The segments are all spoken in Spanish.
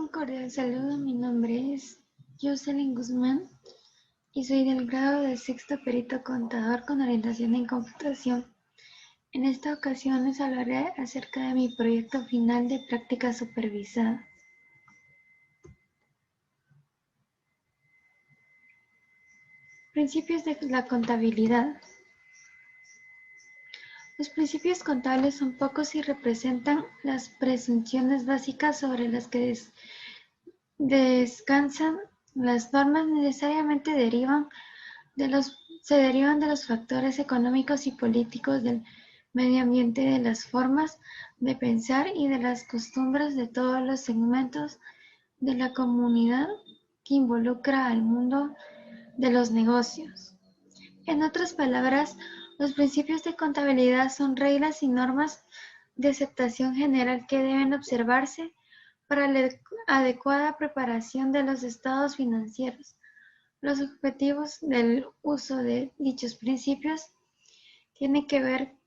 Un cordial saludo, mi nombre es Jocelyn Guzmán y soy del grado de sexto perito contador con orientación en computación. En esta ocasión les hablaré acerca de mi proyecto final de práctica supervisada. Principios de la contabilidad. Los principios contables son pocos y representan las presunciones básicas sobre las que descansan las normas. Necesariamente se derivan de los factores económicos y políticos del medio ambiente, de las formas de pensar y de las costumbres de todos los segmentos de la comunidad que involucra al mundo de los negocios. En otras palabras, los principios de contabilidad son reglas y normas de aceptación general que deben observarse para la adecuada preparación de los estados financieros. Los objetivos del uso de dichos principios tienen que ver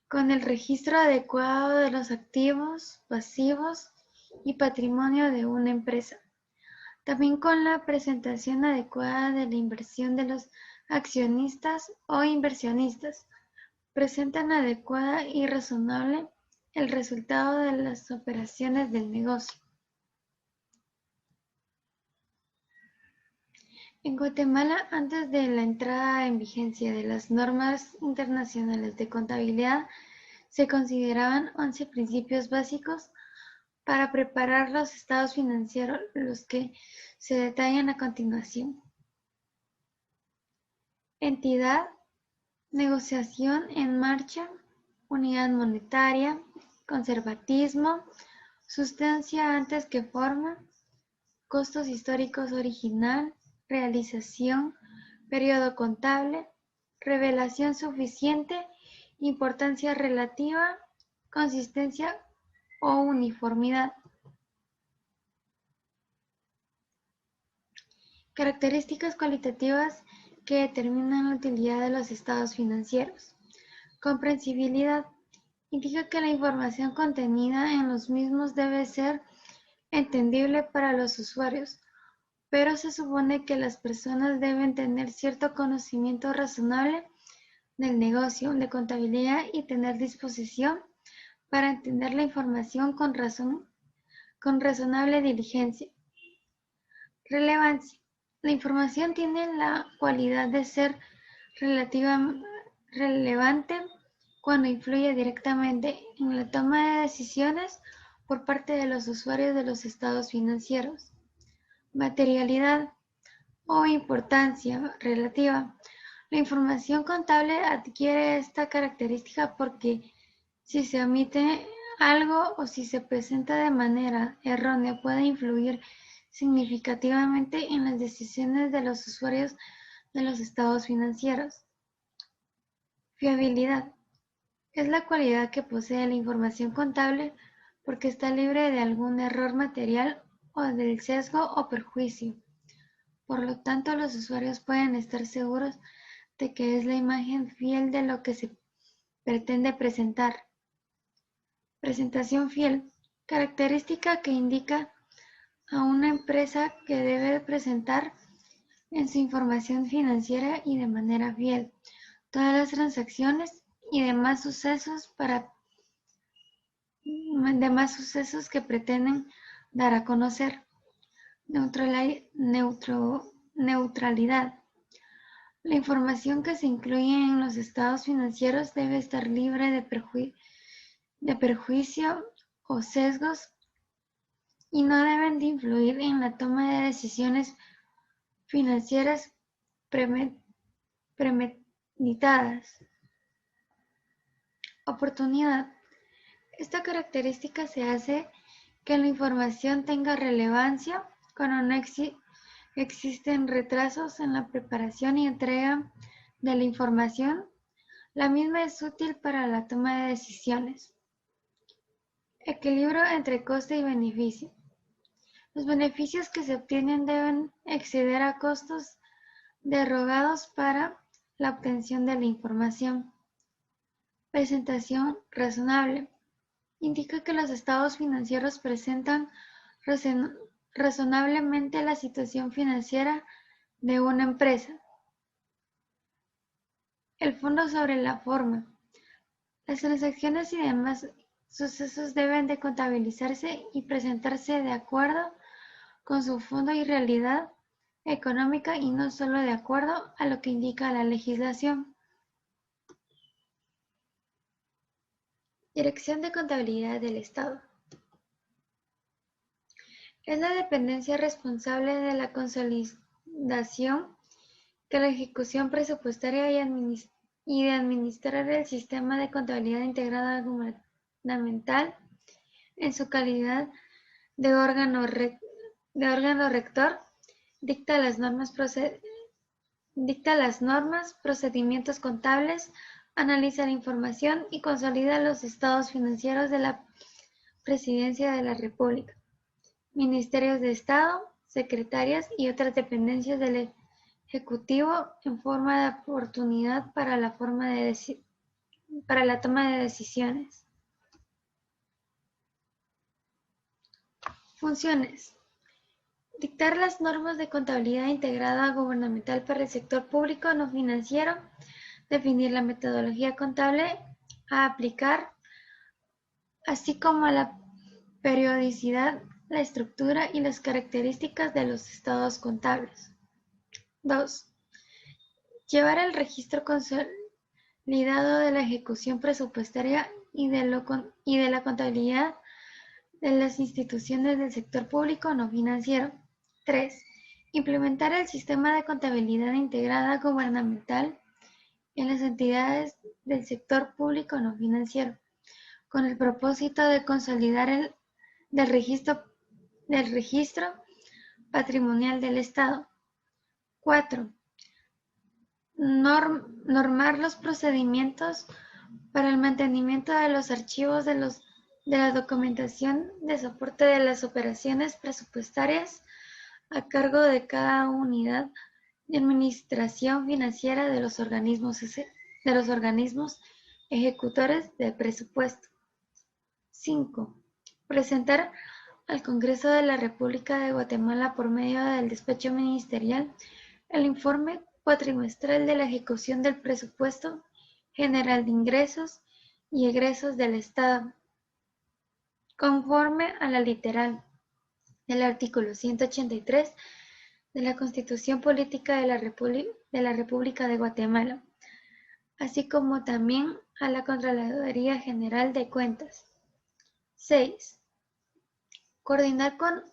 con el registro adecuado de los activos, pasivos y patrimonio de una empresa. También con la presentación adecuada de la inversión de los accionistas o inversionistas. Presentan adecuada y razonable el resultado de las operaciones del negocio. En Guatemala, antes de la entrada en vigencia de las normas internacionales de contabilidad, se consideraban 11 principios básicos para preparar los estados financieros, los que se detallan a continuación. Entidad, negociación en marcha, unidad monetaria, conservatismo, sustancia antes que forma, costos históricos original, realización, periodo contable, revelación suficiente, importancia relativa, consistencia o uniformidad. Características cualitativas que determinan la utilidad de los estados financieros. Comprensibilidad. Indica que la información contenida en los mismos debe ser entendible para los usuarios, pero se supone que las personas deben tener cierto conocimiento razonable del negocio, de contabilidad y tener disposición para entender la información con razonable diligencia. Relevancia. La información tiene la cualidad de ser relevante cuando influye directamente en la toma de decisiones por parte de los usuarios de los estados financieros. Materialidad o importancia relativa. La información contable adquiere esta característica porque si se omite algo o si se presenta de manera errónea puede influir significativamente en las decisiones de los usuarios de los estados financieros. Fiabilidad. Es la cualidad que posee la información contable porque está libre de algún error material o del sesgo o perjuicio. Por lo tanto, los usuarios pueden estar seguros de que es la imagen fiel de lo que se pretende presentar. Presentación fiel. Característica que indica a una empresa que debe presentar en su información financiera y de manera fiel todas las transacciones y demás sucesos que pretenden dar a conocer. Neutralidad. La información que se incluye en los estados financieros debe estar libre de perjuicio o sesgos y no deben de influir en la toma de decisiones financieras premeditadas. Oportunidad. Esta característica se hace que la información tenga relevancia cuando no existen retrasos en la preparación y entrega de la información. La misma es útil para la toma de decisiones. Equilibrio entre coste y beneficio. Los beneficios que se obtienen deben exceder a costos derogados para la obtención de la información. Presentación razonable. Indica que los estados financieros presentan razonablemente la situación financiera de una empresa. El fondo sobre la forma. Las transacciones y demás sucesos deben de contabilizarse y presentarse de acuerdo con su fondo y realidad económica y no solo de acuerdo a lo que indica la legislación. Dirección de Contabilidad del Estado. Es la dependencia responsable de la consolidación, que la ejecución presupuestaria y de administrar el sistema de contabilidad integrada gubernamental en su calidad de órgano rector, dicta las normas, procedimientos contables, analiza la información y consolida los estados financieros de la Presidencia de la República, Ministerios de Estado, secretarias y otras dependencias del Ejecutivo en forma de oportunidad para la toma de decisiones. Funciones. Dictar las normas de contabilidad integrada gubernamental para el sector público no financiero, definir la metodología contable a aplicar, así como la periodicidad, la estructura y las características de los estados contables. 2. Llevar el registro consolidado de la ejecución presupuestaria y de la contabilidad de las instituciones del sector público no financiero. 3. Implementar el sistema de contabilidad integrada gubernamental en las entidades del sector público no financiero, con el propósito de consolidar del registro patrimonial del Estado. 4. Normar los procedimientos para el mantenimiento de los archivos de la documentación de soporte de las operaciones presupuestarias a cargo de cada unidad de administración financiera de los organismos ejecutores del presupuesto. 5. Presentar al Congreso de la República de Guatemala por medio del despacho ministerial el informe cuatrimestral de la ejecución del presupuesto general de ingresos y egresos del Estado, conforme a la literal del artículo 183 de la Constitución Política de la República de Guatemala, así como también a la Contraloría General de Cuentas. 6. Coordinar con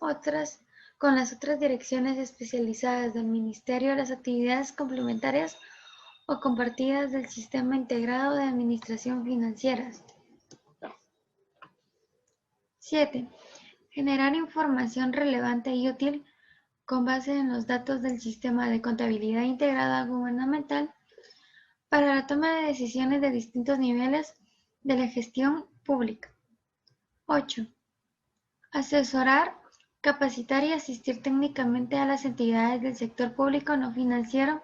las otras direcciones especializadas del Ministerio las actividades complementarias o compartidas del Sistema Integrado de Administración Financieras. 7. Generar información relevante y útil con base en los datos del Sistema de Contabilidad Integrada Gubernamental para la toma de decisiones de distintos niveles de la gestión pública. 8. Asesorar, capacitar y asistir técnicamente a las entidades del sector público no financiero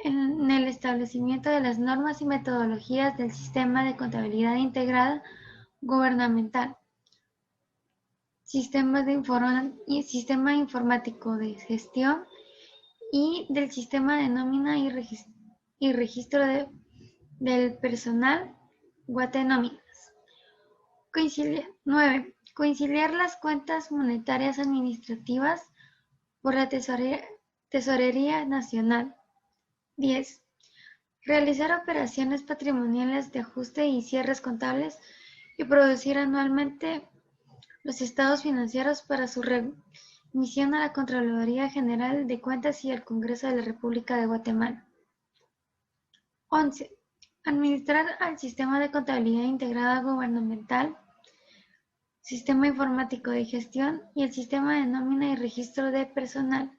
en el establecimiento de las normas y metodologías del Sistema de Contabilidad Integrada Gubernamental, Sistema Informático de Gestión y del Sistema de Nómina y Registro del Personal, Guatenóminas. 9. Conciliar las cuentas monetarias administrativas por la Tesorería Nacional. 10. Realizar operaciones patrimoniales de ajuste y cierres contables y producir anualmente los estados financieros para su remisión a la Contraloría General de Cuentas y al Congreso de la República de Guatemala. 11. Administrar al Sistema de Contabilidad Integrada Gubernamental, Sistema Informático de Gestión y el Sistema de Nómina y Registro de Personal.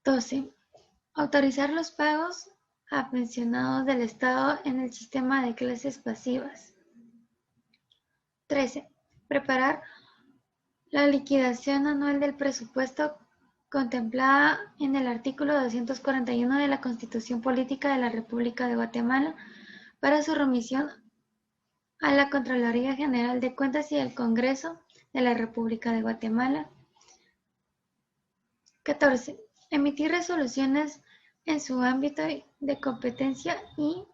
12. Autorizar los pagos a pensionados del Estado en el sistema de clases pasivas. 13. Preparar la liquidación anual del presupuesto contemplada en el artículo 241 de la Constitución Política de la República de Guatemala para su remisión a la Contraloría General de Cuentas y al Congreso de la República de Guatemala. 14. Emitir resoluciones en su ámbito de competencia y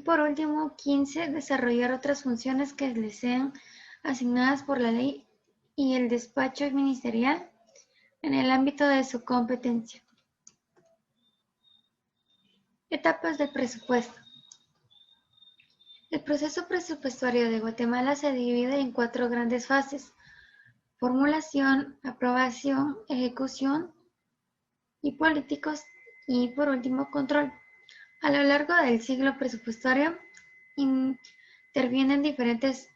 por último, 15. Desarrollar otras funciones que le sean asignadas por la ley y el despacho ministerial en el ámbito de su competencia. Etapas del presupuesto. El proceso presupuestario de Guatemala se divide en 4 grandes fases: formulación, aprobación, ejecución y políticos y por último control. A lo largo del ciclo presupuestario intervienen diferentes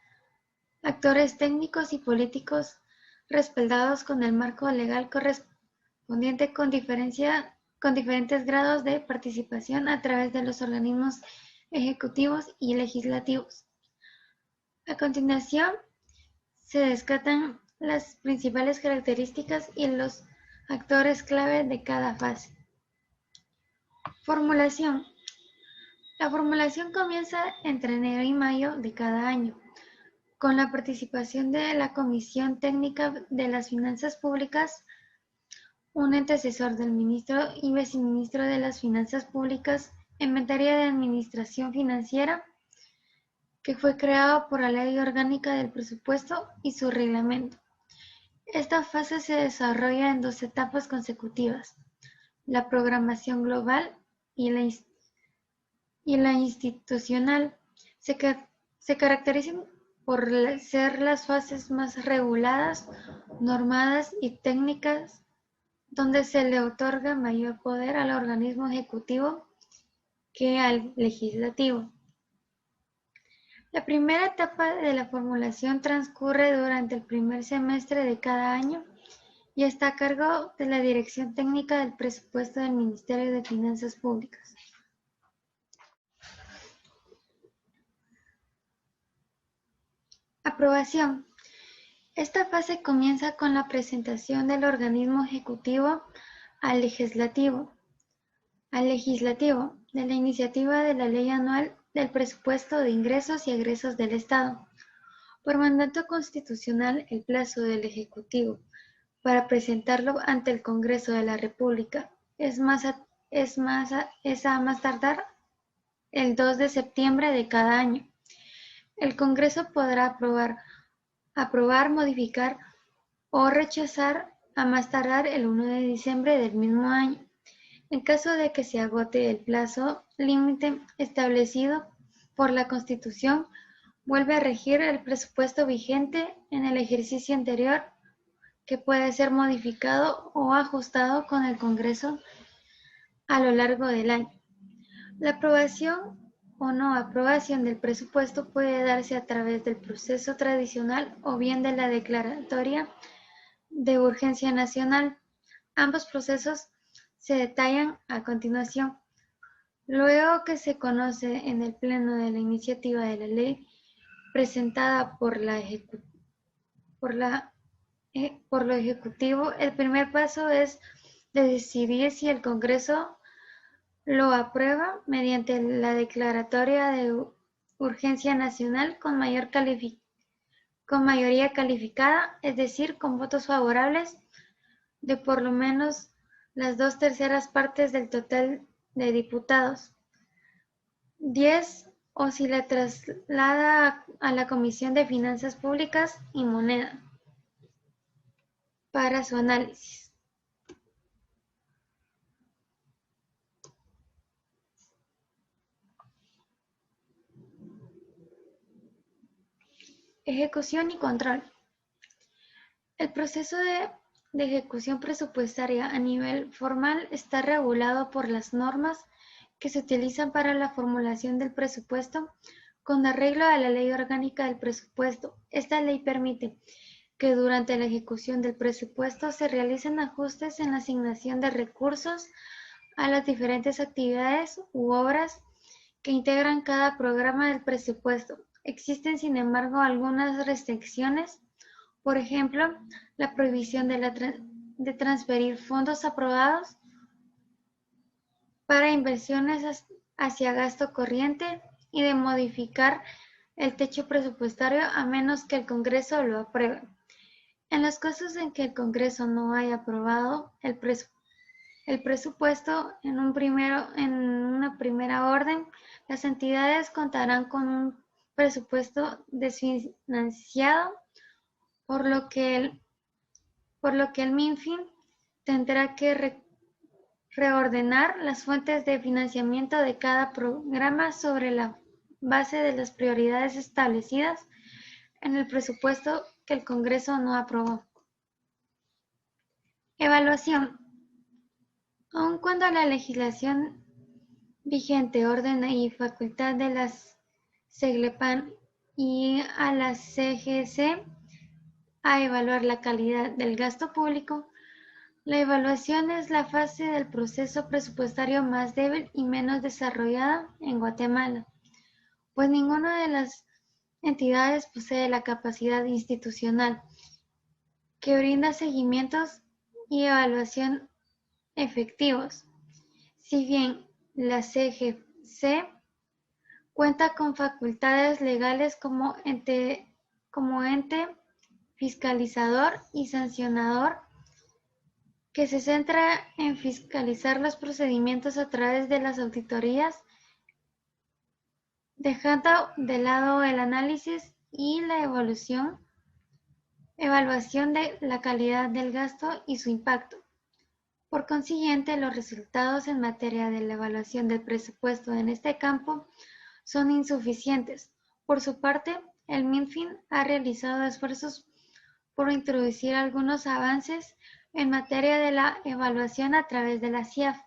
actores técnicos y políticos respaldados con el marco legal correspondiente con diferentes grados de participación a través de los organismos ejecutivos y legislativos. A continuación, se descartan las principales características y los actores clave de cada fase. Formulación. La formulación comienza entre enero y mayo de cada año, con la participación de la Comisión Técnica de las Finanzas Públicas, un ente asesor del ministro y viceministro de las Finanzas Públicas en materia de administración financiera, que fue creado por la Ley Orgánica del Presupuesto y su reglamento. Esta fase se desarrolla en 2 etapas consecutivas: la programación global y la institucional. Se caracterizan por ser las fases más reguladas, normadas y técnicas, donde se le otorga mayor poder al organismo ejecutivo que al legislativo. La primera etapa de la formulación transcurre durante el primer semestre de cada año y está a cargo de la Dirección Técnica del Presupuesto del Ministerio de Finanzas Públicas. Aprobación. Esta fase comienza con la presentación del organismo ejecutivo al legislativo de la iniciativa de la Ley Anual del Presupuesto de Ingresos y Egresos del Estado. Por mandato constitucional, el plazo del Ejecutivo para presentarlo ante el Congreso de la República es a más tardar el 2 de septiembre de cada año. El Congreso podrá aprobar, modificar o rechazar a más tardar el 1 de diciembre del mismo año. En caso de que se agote el plazo límite establecido por la Constitución, vuelve a regir el presupuesto vigente en el ejercicio anterior, que puede ser modificado o ajustado con el Congreso a lo largo del año. La aprobación o no aprobación del presupuesto puede darse a través del proceso tradicional o bien de la declaratoria de urgencia nacional. Ambos procesos se detallan a continuación. Luego que se conoce en el Pleno de la iniciativa de la ley presentada por lo Ejecutivo, el primer paso es de decidir si el Congreso lo aprueba mediante la declaratoria de urgencia nacional con mayoría calificada, es decir, con votos favorables de por lo menos las 2/3 partes del total de diputados, 10, o si la traslada a la Comisión de Finanzas Públicas y Moneda para su análisis. Ejecución y control. El proceso de ejecución presupuestaria a nivel formal está regulado por las normas que se utilizan para la formulación del presupuesto con arreglo a la Ley Orgánica del Presupuesto. Esta ley permite que durante la ejecución del presupuesto se realicen ajustes en la asignación de recursos a las diferentes actividades u obras que integran cada programa del presupuesto. Existen, sin embargo, algunas restricciones. Por ejemplo, la prohibición de transferir fondos aprobados para inversiones hacia gasto corriente y de modificar el techo presupuestario a menos que el Congreso lo apruebe. En los casos en que el Congreso no haya aprobado el presupuesto en una primera orden, las entidades contarán con un presupuesto desfinanciado, por lo que el MinFin tendrá que reordenar las fuentes de financiamiento de cada programa sobre la base de las prioridades establecidas en el presupuesto que el Congreso no aprobó. Evaluación. Aun cuando la legislación vigente ordena y facultad de las SEGLEPAN y a la CGC a evaluar la calidad del gasto público, la evaluación es la fase del proceso presupuestario más débil y menos desarrollada en Guatemala, pues ninguna de las entidades posee la capacidad institucional que brinda seguimientos y evaluación efectivos. Si bien la CGC cuenta con facultades legales como ente fiscalizador y sancionador, que se centra en fiscalizar los procedimientos a través de las auditorías, dejando de lado el análisis y la evaluación de la calidad del gasto y su impacto. Por consiguiente, los resultados en materia de la evaluación del presupuesto en este campo son insuficientes. Por su parte, el MinFin ha realizado esfuerzos por introducir algunos avances en materia de la evaluación a través de la CIAF.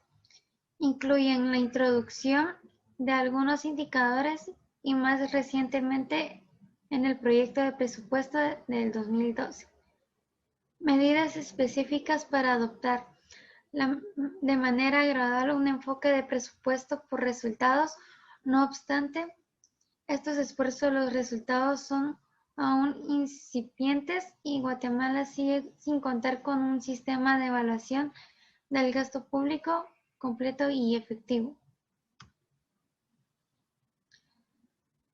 Incluyen la introducción de algunos indicadores y más recientemente en el proyecto de presupuesto del 2012. Medidas específicas para adoptar de manera gradual un enfoque de presupuesto por resultados. No obstante estos esfuerzos, los resultados son aún incipientes y Guatemala sigue sin contar con un sistema de evaluación del gasto público completo y efectivo.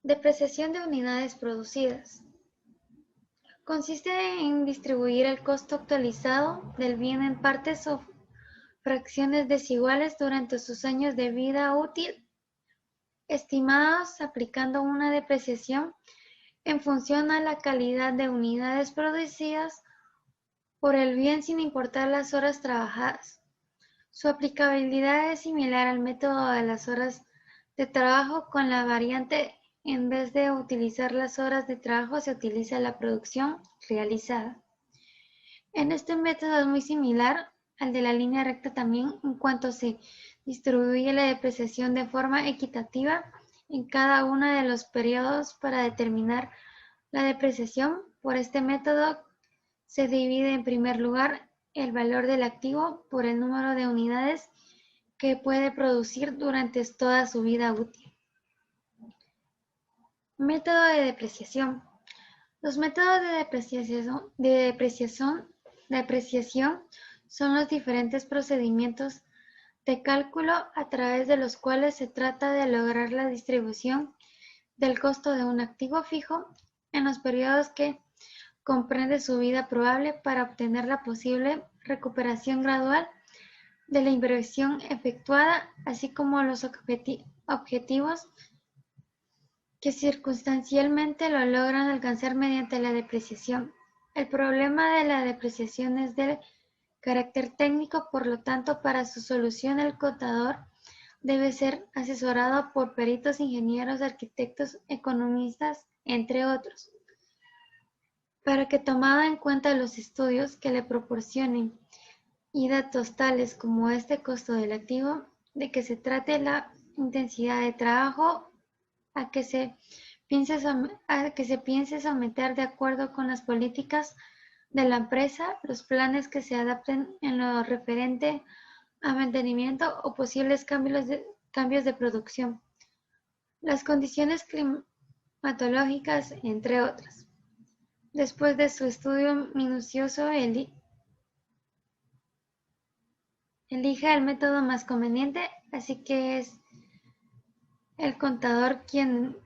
Depreciación de unidades producidas. Consiste en distribuir el costo actualizado del bien en partes o fracciones desiguales durante sus años de vida útil estimados, aplicando una depreciación en función a la calidad de unidades producidas por el bien sin importar las horas trabajadas. Su aplicabilidad es similar al método de las horas de trabajo, con la variante: en vez de utilizar las horas de trabajo se utiliza la producción realizada. En este método es muy similar al de la línea recta también en cuanto se distribuye la depreciación de forma equitativa en cada uno de los periodos. Para determinar la depreciación por este método se divide en primer lugar el valor del activo por el número de unidades que puede producir durante toda su vida útil. Método de depreciación. Los métodos de depreciación son los diferentes procedimientos de cálculo a través de los cuales se trata de lograr la distribución del costo de un activo fijo en los periodos que comprende su vida probable, para obtener la posible recuperación gradual de la inversión efectuada, así como los objetivos que circunstancialmente lo logran alcanzar mediante la depreciación. El problema de la depreciación es de carácter técnico, por lo tanto, para su solución el contador debe ser asesorado por peritos, ingenieros, arquitectos, economistas, entre otros, para que, tomado en cuenta los estudios que le proporcionen y datos tales como este costo del activo, de que se trate la intensidad de trabajo a que se piense someter de acuerdo con las políticas de la empresa, los planes que se adapten en lo referente a mantenimiento o posibles cambios de producción, las condiciones climatológicas, entre otras. Después de su estudio minucioso, elija el método más conveniente, así que es el contador quien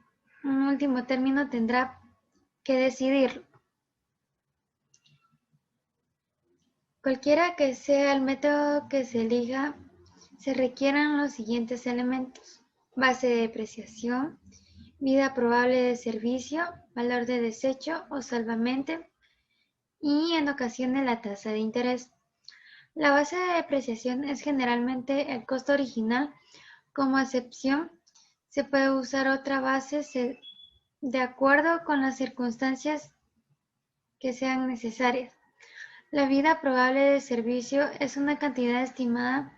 un último término tendrá que decidirlo. Cualquiera que sea el método que se elija, se requieran los siguientes elementos: base de depreciación, vida probable de servicio, valor de desecho o salvamente, y en ocasiones la tasa de interés. La base de depreciación es generalmente el costo original. Como excepción, se puede usar otra base de acuerdo con las circunstancias que sean necesarias. La vida probable de servicio es una cantidad estimada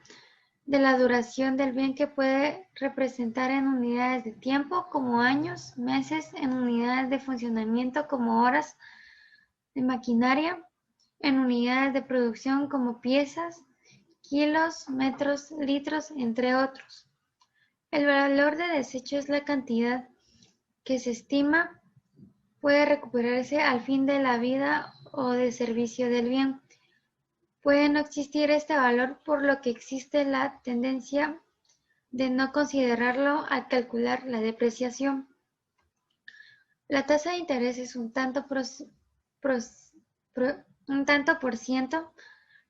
de la duración del bien que puede representar en unidades de tiempo como años, meses, en unidades de funcionamiento como horas de maquinaria, en unidades de producción como piezas, kilos, metros, litros, entre otros. El valor de desecho es la cantidad que se estima puede recuperarse al fin de la vida o de servicio del bien. Puede no existir este valor, por lo que existe la tendencia de no considerarlo al calcular la depreciación. La tasa de interés es un tanto por ciento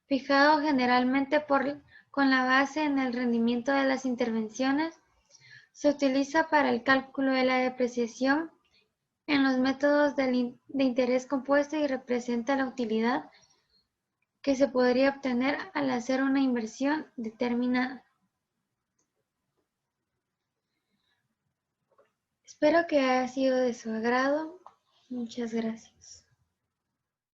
fijado generalmente con la base en el rendimiento de las intervenciones. Se utiliza para el cálculo de la depreciación en los métodos de interés compuesto y representa la utilidad que se podría obtener al hacer una inversión determinada. Espero que haya sido de su agrado. Muchas gracias.